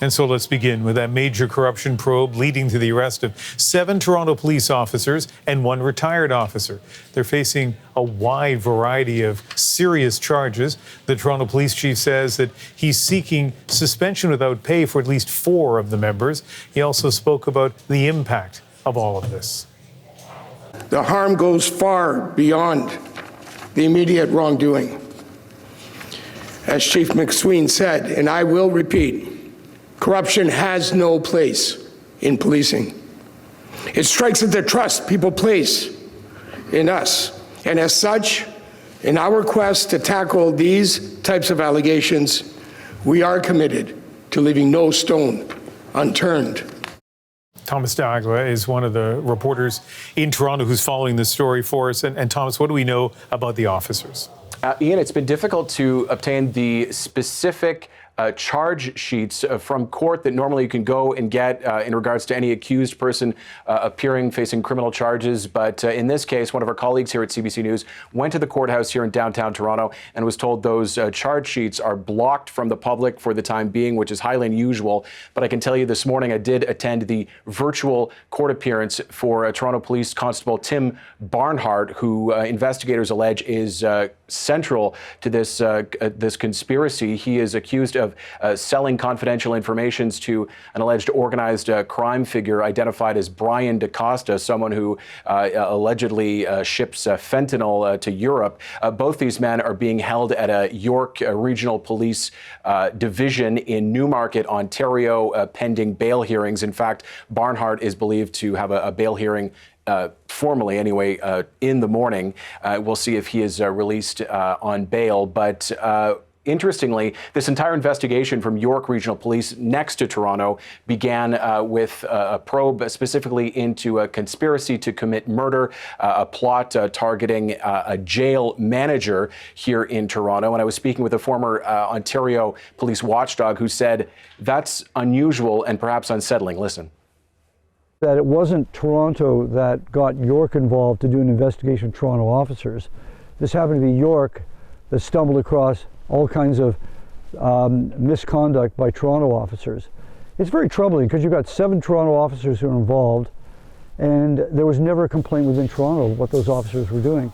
And so let's begin with that major corruption probe leading to the arrest of 7 Toronto police officers and 1 retired officer. They're facing a wide variety of serious charges. The Toronto police chief says that he's seeking suspension without pay for at least 4 of the members. He also spoke about the impact of all of this. The harm goes far beyond the immediate wrongdoing. As Chief McSween said, and I will repeat, corruption has no place in policing. It strikes at the trust people place in us. And as such, in our quest to tackle these types of allegations, we are committed to leaving no stone unturned. Thomas D'Agua is one of the reporters in Toronto who's following this story for us. And Thomas, what do we know about the officers? Ian, it's been difficult to obtain the specific charge sheets from court that normally you can go and get in regards to any accused person appearing facing criminal charges. But in this case, one of our colleagues here at CBC News went to the courthouse here in downtown Toronto and was told those charge sheets are blocked from the public for the time being, which is highly unusual. But I can tell you this morning I did attend the virtual court appearance for Toronto Police Constable Tim Barnhart, who investigators allege is central to this conspiracy. He is accused of selling confidential information to an alleged organized crime figure identified as Brian DaCosta, someone who allegedly ships fentanyl to Europe. Both these men are being held at a York Regional Police division in Newmarket, Ontario, pending bail hearings. In fact, Barnhart is believed to have a bail hearing formally anyway, in the morning. We'll see if he is released on bail. But interestingly, this entire investigation from York Regional Police next to Toronto began with a probe specifically into a conspiracy to commit murder, a plot targeting a jail manager here in Toronto. And I was speaking with a former Ontario police watchdog who said that's unusual and perhaps unsettling. Listen. That it wasn't Toronto that got York involved to do an investigation of Toronto officers. This happened to be York that stumbled across all kinds of misconduct by Toronto officers. It's very troubling because you've got 7 Toronto officers who are involved, and there was never a complaint within Toronto of what those officers were doing.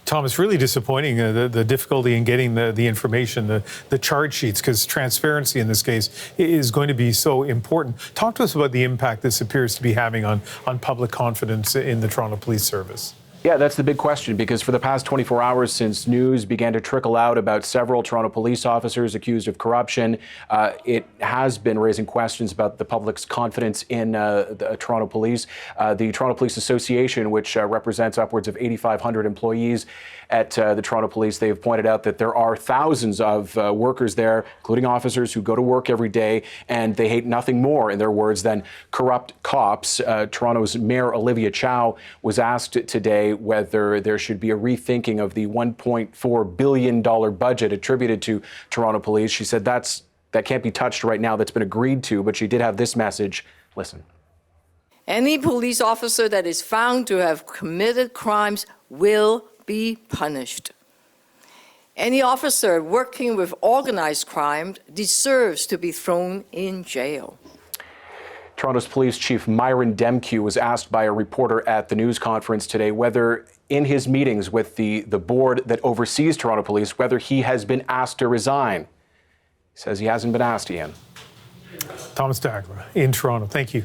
Tom, it's really disappointing, the difficulty in getting the information, the charge sheets, because transparency in this case is going to be so important. Talk to us about the impact this appears to be having on public confidence in the Toronto Police Service. Yeah, that's the big question, because for the past 24 hours since news began to trickle out about several Toronto police officers accused of corruption, it has been raising questions about the public's confidence in the Toronto Police. The Toronto Police Association, which represents upwards of 8,500 employees at the Toronto Police, they have pointed out that there are thousands of workers there, including officers, who go to work every day, and they hate nothing more, in their words, than corrupt cops. Toronto's Mayor Olivia Chow was asked today whether there should be a rethinking of the $1.4 billion budget attributed to Toronto Police. She said that can't be touched right now. That's been agreed to, but she did have this message. Listen. Any police officer that is found to have committed crimes will be punished. Any officer working with organized crime deserves to be thrown in jail. Toronto's Police Chief Myron Demkew was asked by a reporter at the news conference today whether in his meetings with the board that oversees Toronto Police, whether he has been asked to resign. He says he hasn't been asked, Ian. Thomas D'Agua in Toronto. Thank you.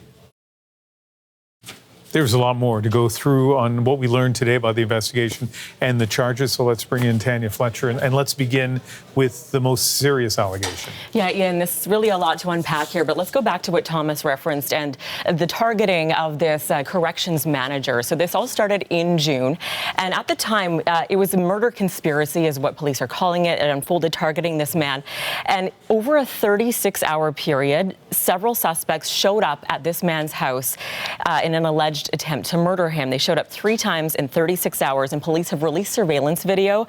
There's a lot more to go through on what we learned today about the investigation and the charges. So let's bring in Tanya Fletcher and let's begin with the most serious allegation. Yeah, Ian, this is really a lot to unpack here, but let's go back to what Thomas referenced and the targeting of this corrections manager. So this all started in June, and at the time, it was a murder conspiracy is what police are calling it. It unfolded targeting this man. And over a 36-hour period, several suspects showed up at this man's house in an alleged attempt to murder him. They showed up 3 times in 36 hours, and police have released surveillance video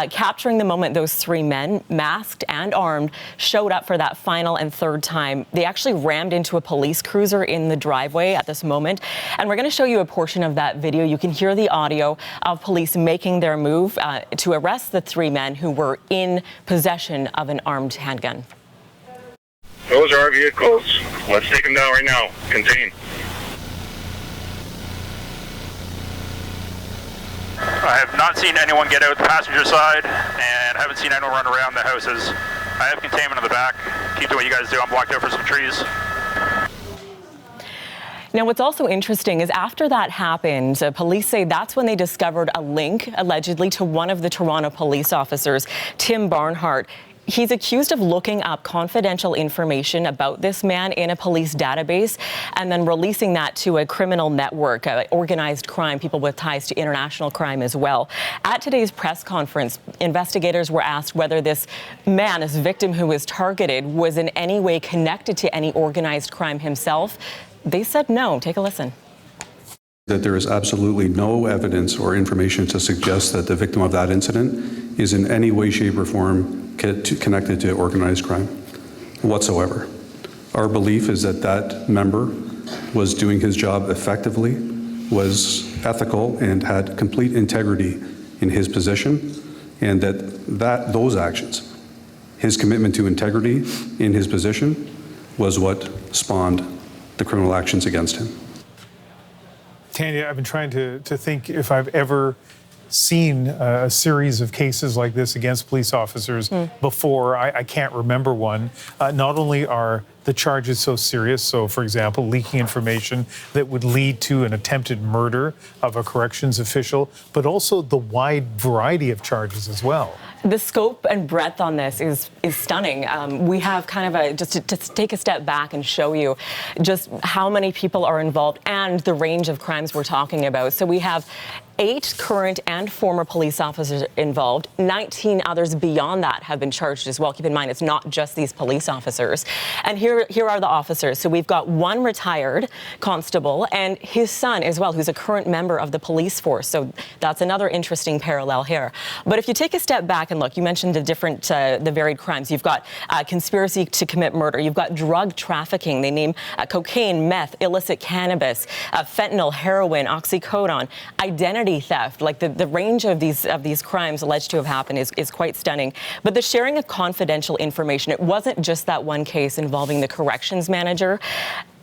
capturing the moment those 3 men, masked and armed, showed up for that final and 3rd time. They actually rammed into a police cruiser in the driveway at this moment, and we're going to show you a portion of that video. You can hear the audio of police making their move to arrest the 3 men who were in possession of an armed handgun. Those are our vehicles. Let's take them down right now. Contain. I have not seen anyone get out the passenger side, and haven't seen anyone run around the houses. I have containment in the back. Keep doing what you guys do. I'm blocked out for some trees. Now, what's also interesting is after that happened, police say that's when they discovered a link, allegedly, to one of the Toronto police officers, Tim Barnhart. He's accused of looking up confidential information about this man in a police database and then releasing that to a criminal network, organized crime, people with ties to international crime as well. At today's press conference, investigators were asked whether this man, this victim who was targeted, was in any way connected to any organized crime himself. They said no. Take a listen. That there is absolutely no evidence or information to suggest that the victim of that incident is in any way, shape, or form connected to organized crime whatsoever. Our belief is that that member was doing his job effectively, was ethical, and had complete integrity in his position, and that those actions, his commitment to integrity in his position, was what spawned the criminal actions against him. Tanya, I've been trying to think if I've ever seen a series of cases like this against police officers before. I can't remember one. Not only are the charges so serious, so for example, leaking information that would lead to an attempted murder of a corrections official, but also the wide variety of charges as well. The scope and breadth on this is stunning. We have kind of just to take a step back and show you just how many people are involved and the range of crimes we're talking about. So we have 8 current and former police officers involved. 19 others beyond that have been charged as well. Keep in mind, it's not just these police officers. And here are the officers. So we've got one retired constable and his son as well, who's a current member of the police force. So that's another interesting parallel here. But if you take a step back and look, you mentioned the varied crimes. You've got conspiracy to commit murder. You've got drug trafficking. They name cocaine, meth, illicit cannabis, fentanyl, heroin, oxycodone, identity theft. Like the range of these crimes alleged to have happened is quite stunning. But the sharing of confidential information, it wasn't just that one case involving the corrections manager.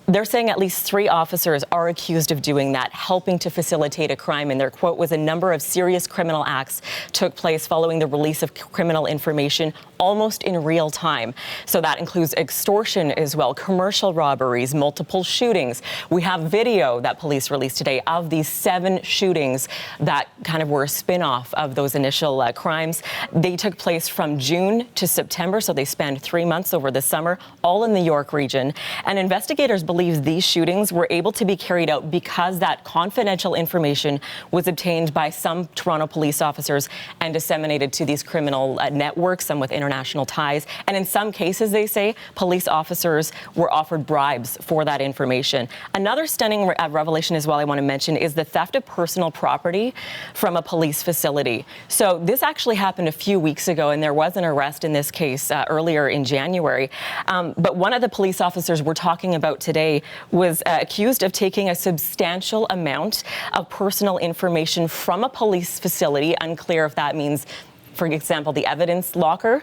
They're saying at least 3 officers are accused of doing that, helping to facilitate a crime. And their quote was, "A number of serious criminal acts took place following the release of criminal information almost in real time." So that includes extortion as well, commercial robberies, multiple shootings. We have video that police released today of these 7 shootings that kind of were a spin-off of those initial crimes. They took place from June to September, so they spanned 3 months over the summer, all in the York region. And investigators believes these shootings were able to be carried out because that confidential information was obtained by some Toronto police officers and disseminated to these criminal networks, some with international ties. And in some cases, they say, police officers were offered bribes for that information. Another stunning revelation as well I want to mention is the theft of personal property from a police facility. So this actually happened a few weeks ago, and there was an arrest in this case earlier in January. But one of the police officers we're talking about today was accused of taking a substantial amount of personal information from a police facility. Unclear if that means, for example, the evidence locker.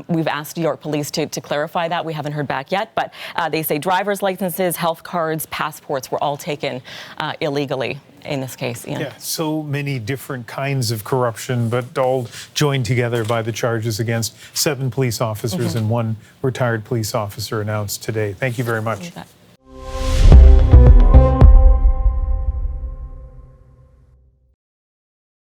We've asked York Police to clarify that. We haven't heard back yet, but they say driver's licenses, health cards, passports were all taken illegally in this case. Ian. Yeah, so many different kinds of corruption, but all joined together by the charges against 7 police officers and 1 retired police officer announced today. Thank you very much.